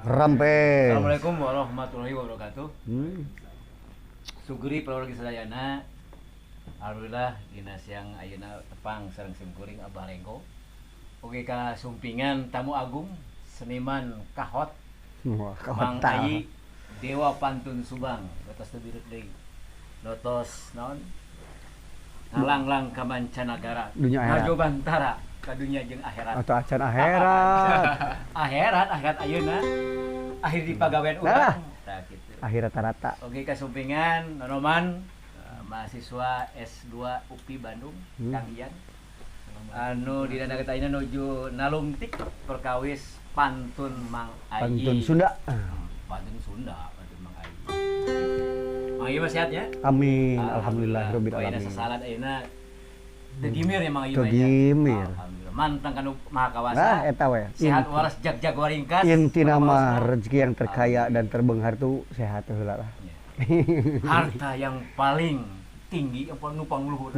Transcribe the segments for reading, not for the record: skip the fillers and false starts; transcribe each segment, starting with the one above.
Rampe. Assalamualaikum warahmatullahi wabarakatuh. Suguri Prologi Sadayana. Alhamdulillah dina siang ayeuna tepang sareng simkuring Abah Rengko. Oge ka sumpingan tamu agung seniman kahot Wah, Mang kahontal. Ayi Dewa Pantun Subang. Notos teu birut deui. Notos naon? Ngalanglang ka mancanagara. Dunya akhirat. Ngajo bantara ka dunya jeung akhirat. Atau acan akhirat. akhirat ayeuna akhir di pagawean Nah. urang. Tah kitu. Akhirat rata. Oke kasumpingan Nonoman mahasiswa S2 UPI Bandung Kang Ian anu di dana kita ini nuju nalungtik perkawis pantun Mang Ayi Pantun Sunda. pantun Mang Ayi Mang Ayi mah sehat ya? Amin. Alhamdulillah rabbil Ayeuna alamin. sasalat ayeuna teu gimir ya Mang Ayi Teu mah ya? gimir. Alhamdulillah mantang kanu maha kawasa Nah, eta we. sehat waras jag-jag waringkas Intina mah Kawasna. rezeki yang terkaya dan terbenghar tuh sehat heula lah. Harta yang paling tinggi yang paling numpang luhur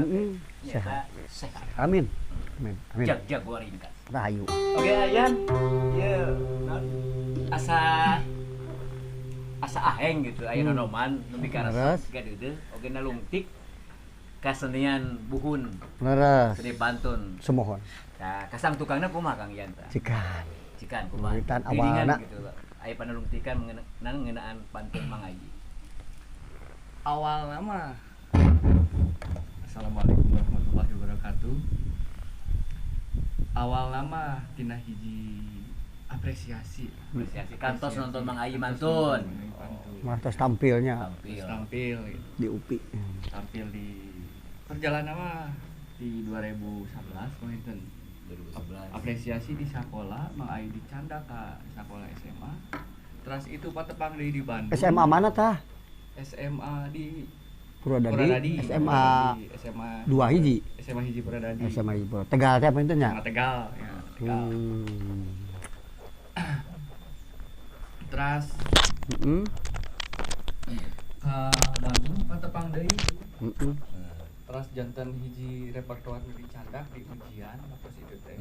Sehat. sehat Amin. Amin. Amin. jag-jag waringkas. Rahayu. Oke Ayan, ya asa aheng gitu, aya nonoman lebih ke arah Leres. gadeudeung, oge nalungtik kasenian buhun, Leres. seni pantun. Semohon. Nah, kasang tukangna kumaha Kang Ian tah? Cikan. Cikan kumaha? Wiwitan Piringan awalna. gitu. Aya panalungtikan ngeunaan pantun Mang Ayi. Awal nama Assalamualaikum warahmatullahi wabarakatuh. Awal nama tina hiji apresiasi Apresiasi kantos nonton Mang Ayi mantun. Mantos tampilnya Tampil. tampil di UPI. tampil di perjalanan mah di 2011 kemarin 2011. apresiasi di sekolah Mang Ayi dicanda ka sekolah SMA. Terus itu patepang deui di Bandung. SMA mana tah? SMA di Purwodadi. SMA Purwodadi. SMA 2 hiji. SMA hiji Purwodadi. SMA hiji. Tegal teh apa itu nya? Sama Tegal ya, Tegal. Terus Heeh. ke Bandung patepang deui. Heeh. Terus jantan hiji repertoar nu dicandak di ujian terus itu teh.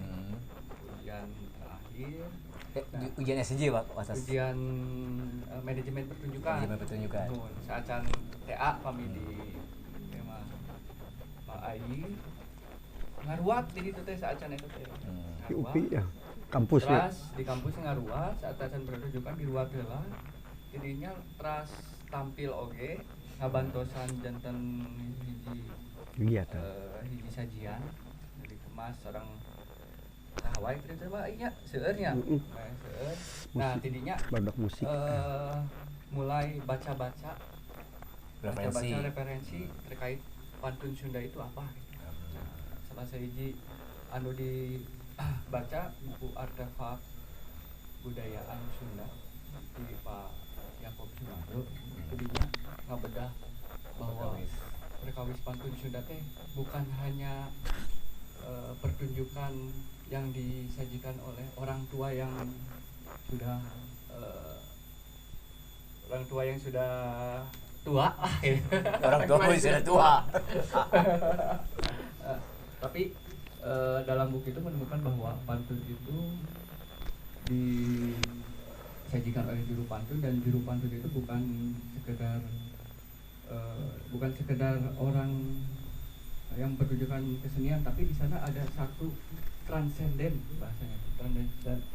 Ujian terakhir. Ujian SJ Pak, wasas. Ujian manajemen pertunjukan. Manajemen pertunjukan. Nuhun, saacan TA kami di tema Pak Ayi ngaruat di ditu teh saacan eta teh. Di UPI ya. Kampusnya. Terus di kampus ngaruat saat saacan pertunjukan di luar heula. Jadinya terus tampil oge ngabantosan jantan hiji Kegiatan. hiji sajian dari kemas sareng Hawaii kita coba iya seueur nya. Seueur. Nah, Musik. tidinya Badak musik. mulai baca-baca Referensi. referensi terkait pantun Sunda itu apa gitu. Nah, salah sahiji anu di baca buku artefak budayaan Sunda di Pak Yakob Sunardo. Tidinya ngabedah bahwa perkawis pantun Sunda teh bukan hanya pertunjukan yang disajikan oleh orang tua yang sudah tua Orang tua pun sudah tua. tapi dalam buku itu menemukan bahwa pantun itu disajikan oleh juru pantun dan juru pantun itu bukan sekedar orang yang pertunjukan kesenian, tapi di sana ada satu transenden bahasanya,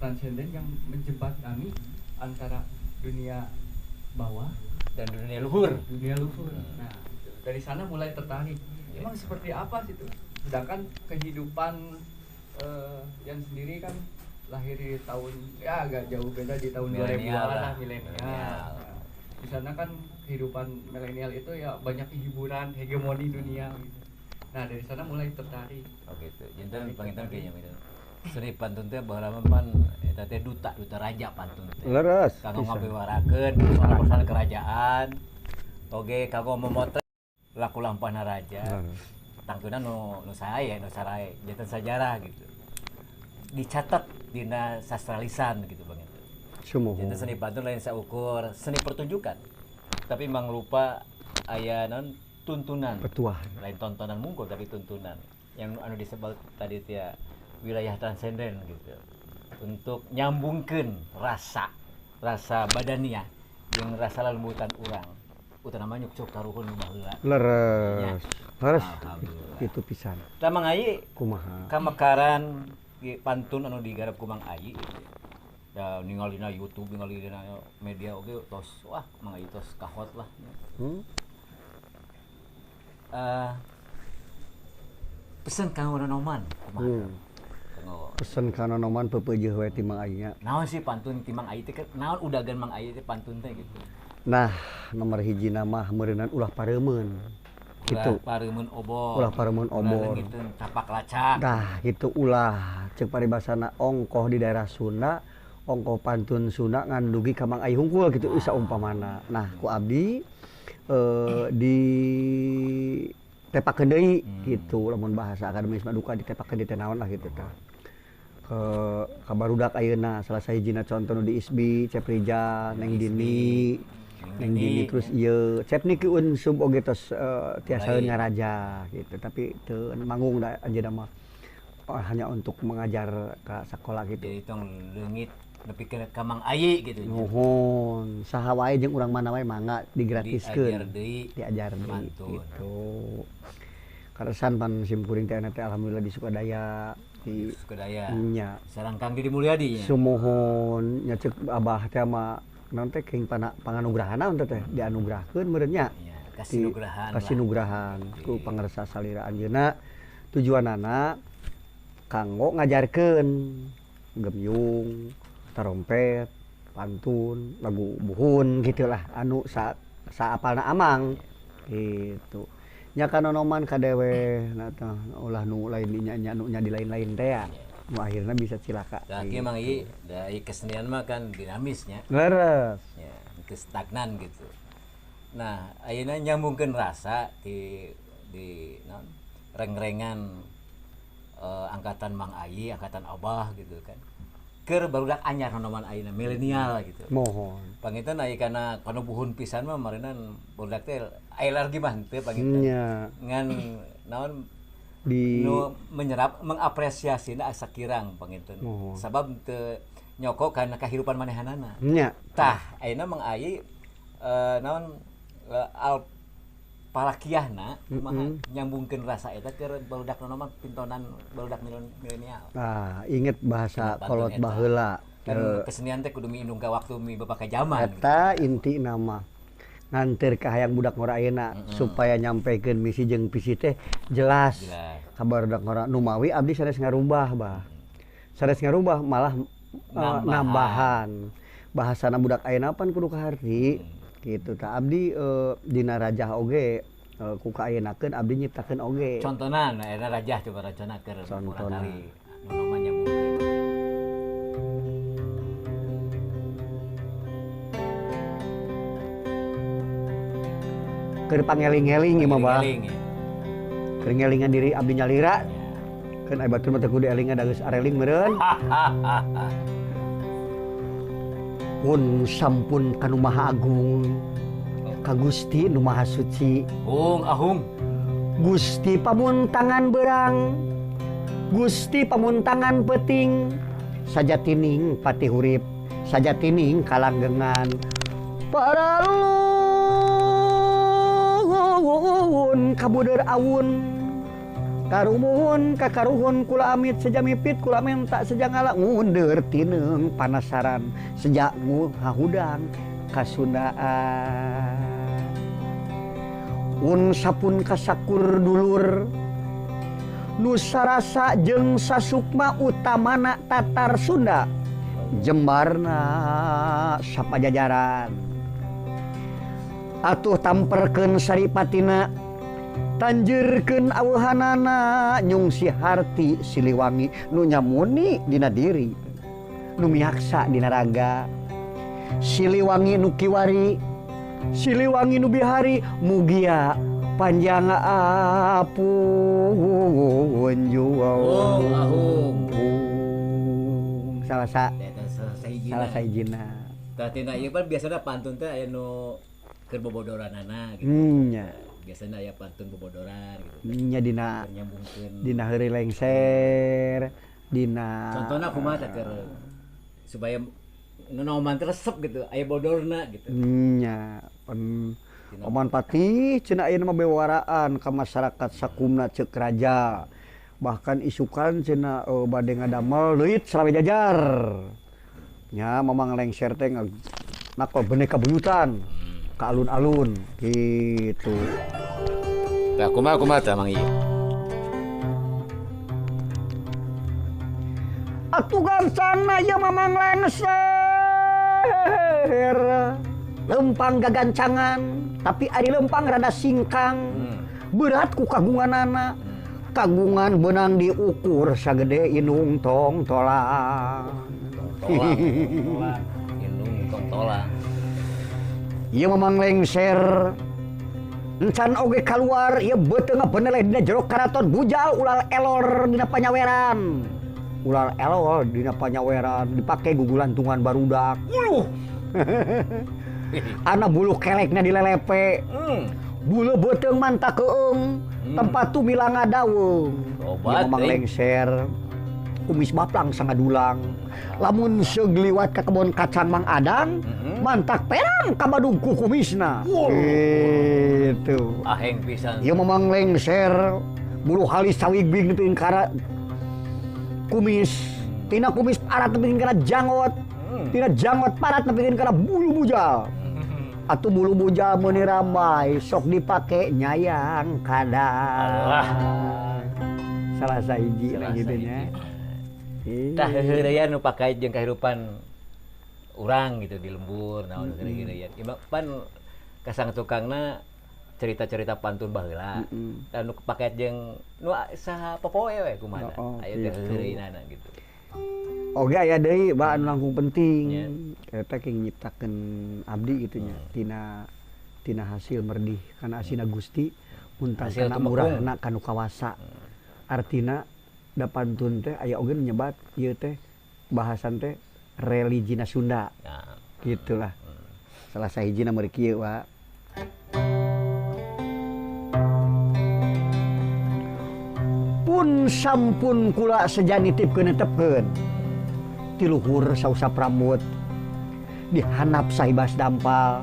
transenden yang menjembatani antara dunia bawah Dan dunia luhur. Nah, dari sana mulai tertarik. Emang seperti apa sih itu? Sedangkan kehidupan yang sendiri kan lahir di tahun ya agak jauh beda di tahun 2000-an lah, milenial. Nah, di sana kan kehidupan milenial itu ya banyak hiburan, hegemoni dunia gitu. Nah, dari sana mulai tertarik. Oh gitu. Jantan panginten kayaknya gitu. Seni pantun teh baheula pan eta teh duta raja pantun teh. Leres. Kanggo Bisa. ngapiwarakeun persoalan-persoalan kerajaan. Oge kanggo memotret laku lampahna raja. Leres. Tangkeuna nu sae nu sarae jantan sejarah gitu. Dicatat dina sastra lisan gitu Bang itu. Sumoho. Jantan seni pantun lain saukur seni pertunjukan. Tapi mang lupa aya naon tuntunan. Petuah. Lain tontonan mungkul tapi tuntunan. Yang anu disebut tadi teh wilayah transenden gitu. Untuk nyambungkeun rasa rasa badania jeung rasa lembutan urang. Utamanya nyuk taruhun nu baheula. Leres. Leres. Alhamdulillah. Itu pisan. Tah Mang Ayi Kumaha? kamekaran pantun anu digarap ku Mang Ayi gitu. Ya ningalina YouTube, ningalina media oge tos wah Mang Ayi tos kahot lah. Pesen ka Noman kumaha? Pesen kana noman peupeujeuh we ti Mang Ayi nya. Naon sih pantun ti Mang Ayi teh naon udagan Mang Ayi teh pantun teh gitu. Nah, nomor hiji mah meureunan ulah pareumeun. Gitu. Pareumeun obor. Ulah pareumeun obor. Ngeuteun capak lacak. Nah, gitu ulah ceuk paribasana ongkoh di daerah Sunda, ongkoh pantun Sunda ngan dugi ka Mang Ayi hungkul gitu isa umpamana. Nah, ku abdi di tepakeun deui gitu lamun bahasa akademis mah duka ditepakeun di teh naon lah gitu tah. Ka barudak ayeuna salah sahijina contoh nu di ISBI, Cep Rijal, Neng Dini, terus ieu Cep Niki Unsub oge tos tiasaeun ngaraja gitu tapi teu manggung da anjeunna mah hanya untuk mengajar ka sakola gitu. Jadi tong leungit nepi ka Mang Ayi gitu. Nuhun, saha wae jeung urang mana wae mangga digratiskeun. Diajar deui gitu. Karesan pan simkuring teh alhamdulillah di Sukadaya di Sukadaya. Nya. Sareng Kang Didi Mulyadi nya. Sumohon nya ceuk Abah teh mah naon teh keng panganugrahana teh dianugrahkeun meureun nya. Ya, kasinugrahan. Kasinugrahan ku pangarsa salira anjeunna tujuanana kanggo ngajarkeun gemyung, tarompet, pantun, lagu buhun gitulah anu saapalna amang gitu. Nya kana noman kadewe nah tah ulah nu lain nya nu nya di lain-lain teh ya. Nu akhirna bisa cilaka. Da kieu Mang Ayi, da kesenian mah kan dinamis nya. Leres. Ya, teu stagnan gitu. Nah, ayeuna nyambungkeun rasa di naon reng-rengan angkatan Mang Ayi, angkatan Abah gitu kan. Keur barudak anyar noman ayeuna milenial gitu. Mohon. Panginten aya kana buhun pisan mah marinan barudak teh aya lagi mah teu panginten. Nya. Ngan naon Di nu menyerap mengapresiasina asa kirang panginten. Sabab teu nyoko kana kahirupan manehanana. nya. Tah ayeuna Mang Ayi naon al palakiahna kumaha nyambungkeun rasa eta keur barudak noman pintonan barudak milenial. Ah, inget bahasa kolot baheula. Kan kesenian teh kudu miindung ka waktu mi beupa ka zaman. Eta inti nama nganter ka hayang budak ngora ayeuna supaya nyampekeun misi jeung visi teh jelas. Ka barudak ngora nu mawi abdi sanes ngarubah bah. Sanes ngarubah malah nambahan. Bahasana budak ayeuna pan kudu kaharti. Gitu tah abdi dina rajah oge ku kaayeunakeun abdi nyiptakeun oge. Contona eta rajah coba racana keur Contona. kali nu nyambungkeun. Keur pangeling-eling ieu mah bah. Keur ngelingan diri abdi nyalira. Keun aya batur mah teu kudu elingan da geus areling meureun. Pun sampun kanu Maha Agung ka Gusti nu Maha Suci. Ahung. Gusti pamuntangan berang, Gusti pamuntangan peting, sajatining pati hurip, sajatining kalanggengan. Paralun kabuder awun, karumuhun kakaruhun kula amit sejamipit kula menta sejangala ngundur tineng panasaran sejak ngahudang kasundaan. Sapun kasakur dulur nu sarasa jeung sasukma utamana Tatar Sunda jembarna sapajajaran atuh tamperkeun saripatina tanjeurkeun aweuhanana nyungsi harti Siliwangi nu nyamuni dina diri nu mihaksa dina raga Siliwangi nu kiwari Siliwangi nu bihari mugia panjang apun Ahung. Salah sahijina. Tah tina ieu pan biasana pantun teh aya nu keur bobodoranana gitu. Nya. Biasana aya pantun bobodoran gitu. Nya dina nyambungkeun. dina heuri lengser, dina Contohna kumaha teh keur supaya ngenoman resep gitu, aya bodorna gitu. Nya Oman Patih cenah ieu mah bewaraan ka masyarakat sakumna ceuk raja. Bahkan isukan cenah bade ngadamel leuit salawe jajar. Nya mamang lengser teh nakol beuneu ka buyutan. Ka alun-alun gitu. Tah kumaha tah Mang Ieu? Atuh gansangna ieu mamang lengser. Lempang gagancangan, tapi ari lempang rada singkang. Berat ku kagunganana. Kagungan benang diukur sagede inung tong tolang. Inung tong tolang. Ieu mamang lengser. Encan oge kaluar ieu beuteung beuneleh dina jero karaton bujal ulah elor dina panyaweran. Ulah elor dina panyaweran dipake gugulantungan barudak. Uluh. Ana bulu kelekna dilelepe. Bulu beuteung manta keung. Tempat tu bilang ngadaweung. Obat mamang lengser. Kumis baplang sangadulang. Lamun segliwat ka kebon kacang Mang Adang, mantak perang ka Badung ku kumisna. Gitu. Aheng pisan. Ieu mamang lengser. Bulu halis sawigbing nepikeun kana kumis. Tina kumis parat nepikeun kana janggot. Tina janggot parat nepikeun kana bulu bujal. Atuh bulu bujal meuni ramai sok dipake nyayang kadang. Salah sahiji gitu nya. Tah heureuyan nu pakait jeung kahirupan urang gitu di lembur naon geureuy-geureuyan. Ieu pan kasang tukangna cerita-cerita pantun baheula. Tah nu pakait jeung nu saha popoe we kumaha. Aya teh heureuynana gitu. Oge aya deui bahan langkung penting. Eta king nyiptakeun abdi gitu nya. Tina hasil merdih kana asina Gusti muntang kana murahna kanu kawasa. Artina da pantun teh aya oge nyebat ieu teh bahasan teh religina Sunda. Gitulah. Salah sahijina meureun kieu wa. Pun sampun kula seja nitipkeun netepkeun. Ti luhur sausa pramut. Dihanap saibas dampal.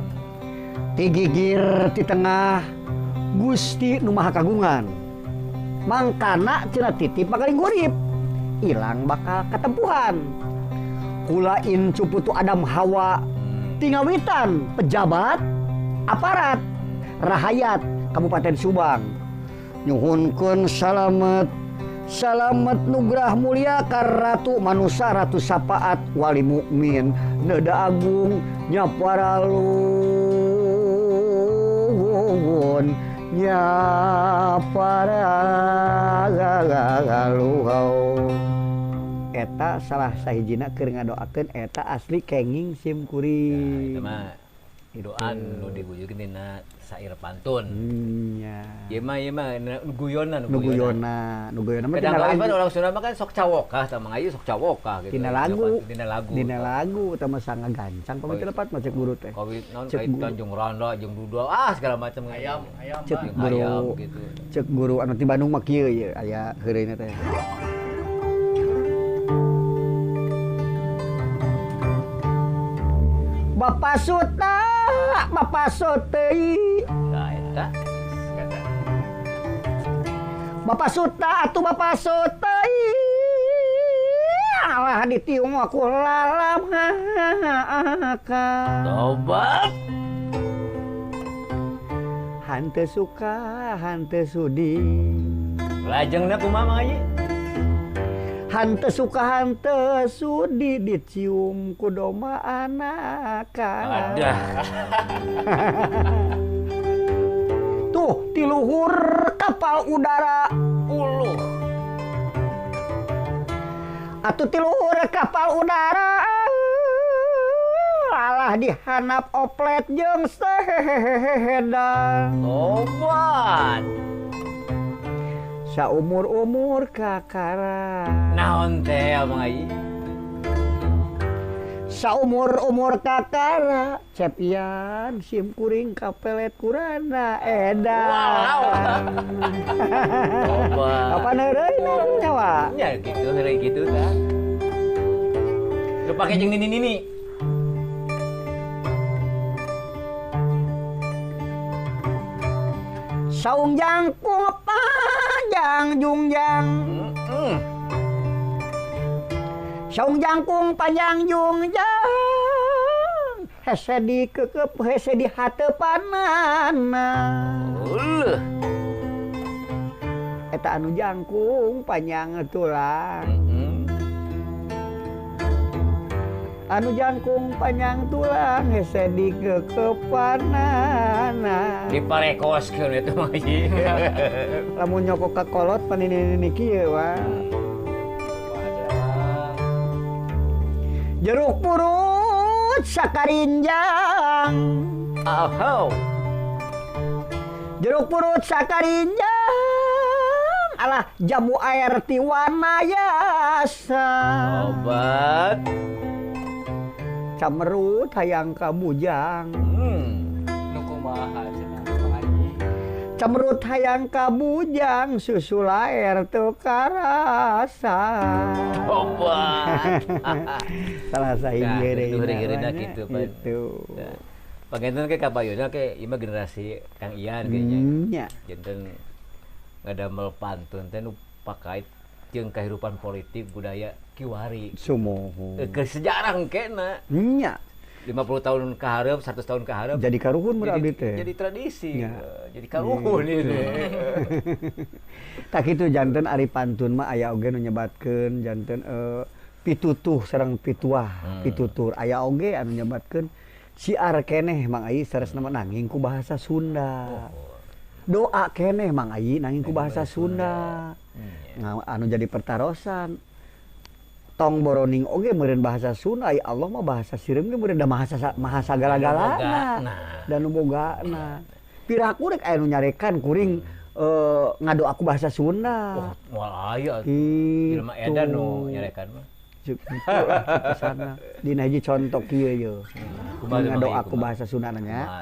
Ti gigir ti tengah Gusti nu Maha Kagungan. Mangkana cenah titip bakaling gurip. Ilang bakal katempuhan. Kula incu putu Adam Hawa. Tingawitan pejabat aparat rahayat Kabupaten Subang. Nyuhunkeun salamet nugrah mulia ka Ratu Manusa Ratu Sapaat Wali Mukmin Neda Agung Nyaparalun Nyaparaluhau. Eta salah sahijina keur ngadoakeun eta asli kenging sim kuring. Nah, itu mah doan nu dibujukeun dina sair pantun. Nya. Ieu mah guyonna Nu guyonna mah kadang-kadang orang Sunda mah kan sok cawokah tah Mang Ayu sok cawokah gitu. Dina lagu. Dina lagu tah mah sanga gancang pamit lepat mah cek guru teh. Kawit naon kait Tanjung Randa jeung Duda segala macam ayam cek guru gitu. Cek guru anu ti Bandung mah kieu ye aya heureuna teh. Bapak Suteuy. Nah, eta kata. Bapak Suta atuh Bapak Suteuy. Alah ditiung aku lalam Tobat. Hanteu suka hanteu sudi. Lajengna kumaha Mang Ayu? Hanteu suka hanteu sudi dicium ku doma anakan. Adah. Tuh ti luhur kapal udara uluh. Atuh ti luhur kapal udara alah dihanap oplet jeung sedang. Obat. Saumur-umur kakara. Naon teh Mang Ayu? Saumur-umur kakara cepian sim kuring kapelet kurana edan. Obat. Kapan heureuy nyawa? Ya gitu, hari gitu kan. Lu pakai jeung nini-nini. saung jangkung panjang jungjang. Saung jangkung panjang jungjang. Hese di kekep hese di hatepanana. Eta anu jangkung panjang tulang. Anu jangkung panjang tulang hese di kekepanana. Diparekoskeun eta mah ieu. Lamun nyokok ka kolot panini kieu wa. Jeruk purut sakarinjang. Ahow. Jeruk purut sakarinjang. Alah jamu air tiwanayasa. Obat. Camerut hayang kabujang. Nu kumaha cenah Mang Haji? Camerut hayang kabujang susu lair teu karasa. Obat. Salah sahiji Geureuh-geureuhna kitu pan. Gitu. Panganten ke kabayuna ke ieu mah generasi Kang Ian kayaknya. Nya. Janten ngadamel pantun teh nu pakait jeung kahirupan politik budaya kiwari. Sumoho. Ke sejarah engkena. Nya. 50 tahun ke hareup, 100 tahun ke hareup. Jadi karuhun meureun abdi teh. Jadi tradisi. Ya. Jadi karuhun ieu. Tak kitu janten ari pantun mah aya oge nu nyebatkeun janten pitutuh sareng pituah, pitutur. Aya oge anu nyebatkeun siar keneh Mang Ai saresna mah nanging ku bahasa Sunda. Doa keneh Mang Ai nanging ku bahasa Sunda. Anu jadi pertarosan tong boroning oge meureun bahasa Sunda, ai Allah mah bahasa sireum ge meureun da maha sagala-galana dan nu bogana. Piraku rek aya nu nyarekan kuring ngado aku bahasa Sunda. Moal aya Gitu. Jelema edan nu nyarekan mah. Ceuk kitu lah kesana. Dina hiji contoh kieu ye. Ngado aku bahasa Sunda nya.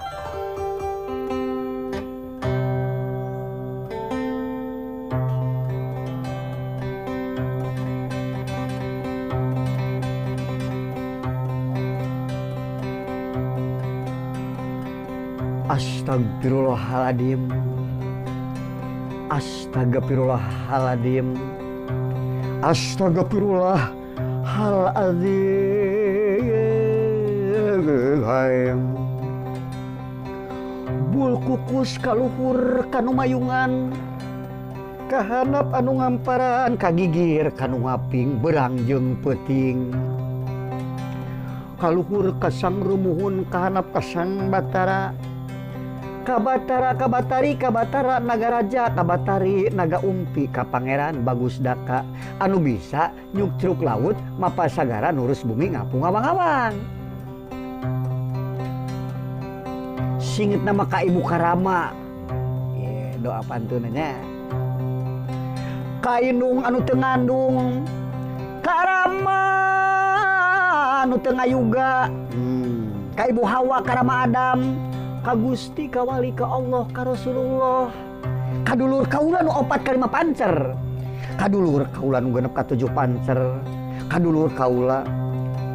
Astagfirullahaladzim. Astagfirullahaladzim. Astagfirullahaladzim. Bul kukus kaluhur kanu mayungan, kahanap anu ngamparan, kagigir kanu ngaping berang jeung peuting. Kaluhur kasang rumuhun, kahanap kasang batara. Kabatara kabatari kabatara naga raja, kabatari naga umpi, ka pangeran bagus daka anu bisa nyuk curug laut mapa sagara nurus bumi ngapung abang-abang. Singit nama ka ibu karama. Doa pantunnya. Kainung anu teu ngandung, karama anu teu ngayuga. Ka ibu Hawa karama Adam. Ka Gusti, ka Wali, ka Allah, ka Rasulullah. Kadulur kaula nu 4 ka 5 pancer. Kadulur kaula nu genep ka 7 pancer. Kadulur kaula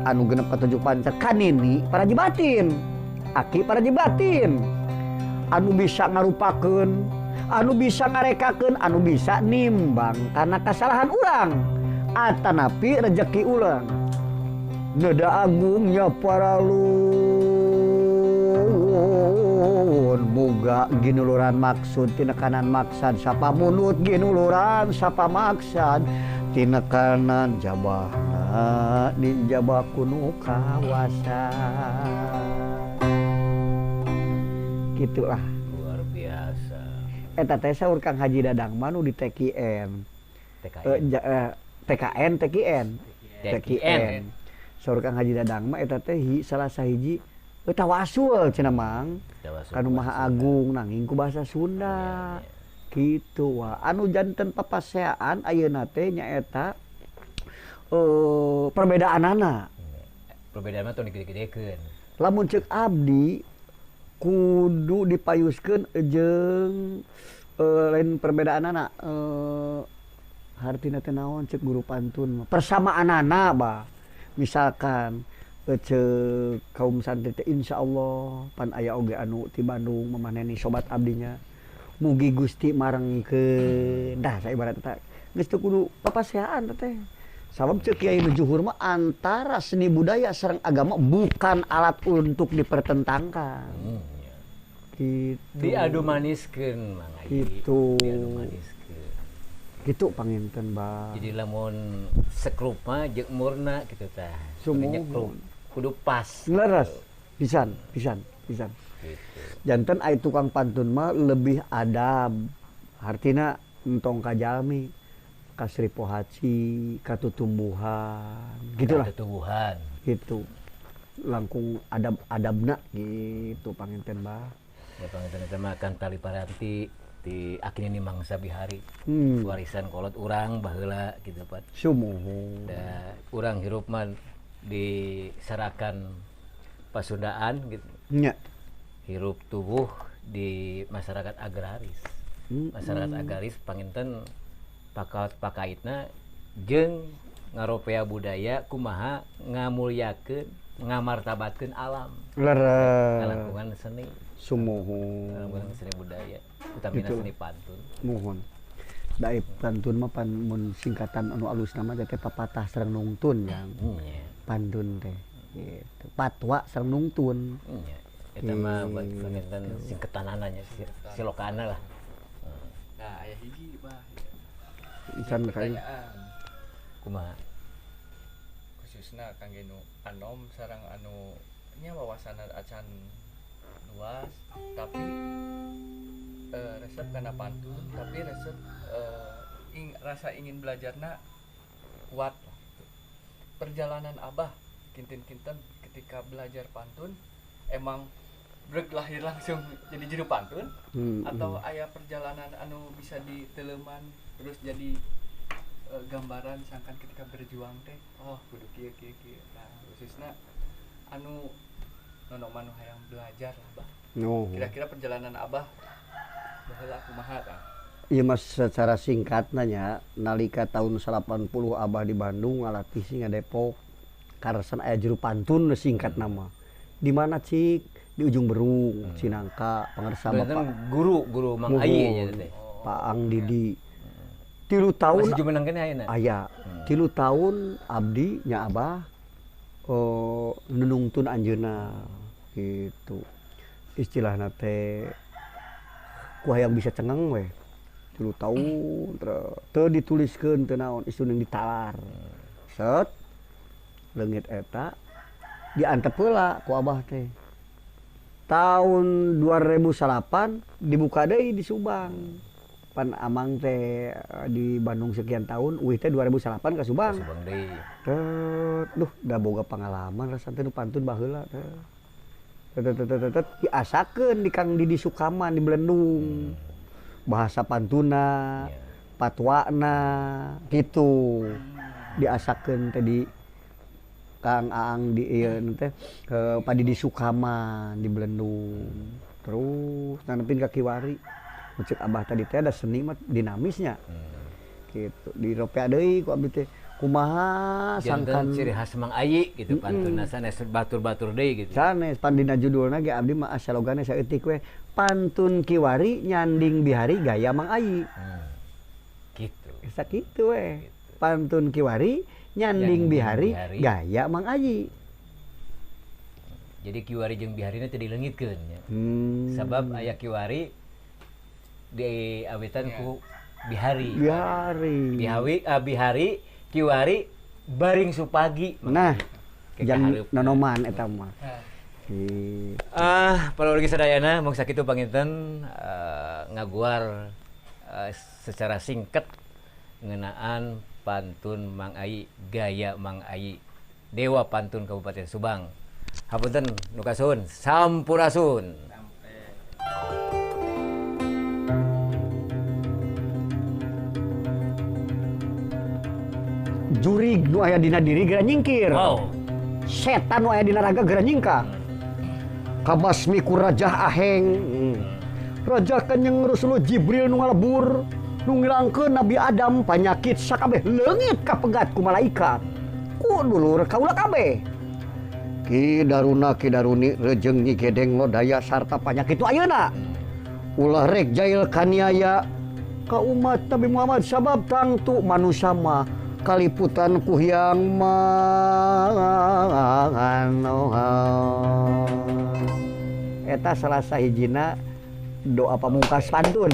anu genep ka 7 pancer. Kanini paraji batin. Aki paraji batin. Anu bisa ngarupakeun, anu bisa ngarekakeun, anu bisa nimbang karena kesalahan urang. Atanapi rezeki urang. Neda agungnya para muga ginuluran maksud tinekanan maksad sapa munut ginuluran sapa maksad tinekanan jabahna ninjabah kunu kawasan. Gitulah Luar biasa. eta teh saur Kang Haji Dadang mah nu di TKN. TKN. Saur Kang Haji Dadang mah eta teh salah sahiji tawasul cenah Mang. Kanu Maha Agung nanging ku bahasa Sunda. Kitu wa. Anu janten papaseaan ayeuna teh nyaeta perbedaanana. Perbedaan mah tong digede-gedekeun. Lamun ceuk abdi kudu dipayuskeun jeung lain perbedaanana hartina teh naon ceuk guru pantun mah. Persamaanana bah. Misalkan ceuk kaum santri teh insyaallah pan aya oge anu ti Bandung memaneni sobat abdinya mugi Gusti mareng ke dah saya ibarat eta geus teu kudu papaseaan teh. Sabab ceu Kiai Nujuhur mah antara seni budaya sareng agama bukan alat untuk dipertentangkan. Gitu. Diadu maniskeun Mang Ayi. Gitu. Diadu maniskeun. Gitu panginten, Bah. Jadi lamun sekrup mah jeung umurna kitu teh. Sumuhun. Nyekrup kudu pas. Leres. Pisan. Gitu. Janten ai tukang pantun mah lebih adab. Artina entong ka jalmi, ka Sripo Haji, ka tutumbuhan. Gitulah. Tumbuhan. Gitu. Langkung adab-adabna gitu panginten, Bah. Ya panginten eta mah kan tali paranti di akhirnya mangsa bihari. Warisan kolot urang baheula gitu Pat. Sumuhun. Da urang hirup mah diserakan pasundaan gitu. Nya. Hirup tubuh di masyarakat agraris. Masyarakat agraris panginten pakaitna jeung ngaropea budaya kumaha ngamulyakeun ngamartabatkeun alam. Leres. Ngalangkungan seni. Sumuhun. Ngalangkungan seni budaya, utamina Gitu. seni pantun. Muhun. Daib pantun mah mun singkatan anu alus nama teh papatah sareng nungtun yang pantun teh. Gitu. Patwa sareng nungtun. Eta mah buat panginten singketanana nya silokana lah. Nah, aya hiji Bah. Isan kain. Pertanyaan Kumaha? khususna kangge nu anom sareng anu nya wawasan acan luas tapi resep kana pantun tapi resep rasa ingin belajarna kuat lah. Perjalanan Abah kinten-kinten ketika belajar pantun emang brek lahir langsung jadi juru pantun atau aya perjalanan anu bisa diteleman terus jadi gambaran sangkan ketika berjuang teh oh kudu kieu nah khususna anu nonoman hayang belajar lah Bah. No. Kira-kira perjalanan Abah baheula kumaha tah? Iya mas secara singkat nanya nalika tahun 80 Abah di Bandung ngalatih singa Depok karesan aya juru pantun singkat nama di mana Cik di ujung Berung Cinangka pangarsa Bapak Guru Mang Ayi nya teh. Pak Ang Didi 3 tahun Masih jumenang kene ayeuna. aya 3 tahun abdi nya Abah nenungtun anjeunna gitu istilahna teh ku hayang bisa cengeng we 3 tahun teu dituliskeun teu naon isu ning ditalar set leungit eta diantep heula ku Abah teh tahun 2008 dibuka deui di Subang pan amang teh di Bandung sekian tahun uih teh 2008 ka Subang Subang deui. duh da boga pengalaman rasana teh pantun baheula teh diasakeun di Kang Didi Sukaman di Belendung bahasa pantuna patwana gitu diasakeun teh di Kang Aang di ieu teh Pak Didi Sukaman di Belendung terus nanepin ka Kiwari cek Abah tadi teh ada seni mah dinamisnya gitu di ropea deui ku abdi teh kumaha sangkan ciri khas Mang Ayi gitu pantun sanes batur-batur deui gitu. sanes pandina judulna ge abdi mah asalogana saeutik we pantun Kiwari nyanding bihari gaya Mang Ayi. Gitu. Sakitu we. Pantun Kiwari nyanding bihari gaya Mang Ayi. Jadi Kiwari jeung biharina teu dileungitkeun nya. Sabab aya Kiwari di awetan ku bihari. Bihari Kiwari baring supagi. Nah, jang nonoman eta mah. Para wargi sadayana mung sakitu panginten ngaguar secara singkat ngeunaan pantun Mang Ayi, gaya Mang Ayi, Dewa Pantun Kabupaten Subang. Hapunten nu kasuhun, sampurasun. Jurig nu aya dina diri geura nyingkir. Wow. Setan nu aya dina raga geura nyingka. Kabasmi ku Raja Aheng. Raja Kanjeng Rasulullah Jibril nu ngalebur, nu ngilangkeun Nabi Adam panyakit sakabeh leungit kapegat ku malaikat. Ku dulur kaula kabeh. Ki daruna ki daruni rejeng nyi gedeng lodaya sarta panyakit tu ayeuna. ulah rek jail kaniaya ka umat Nabi Muhammad sabab tangtu manusia mah kaliputan ku hyang eta salah sahijina doa pamungkas pantun.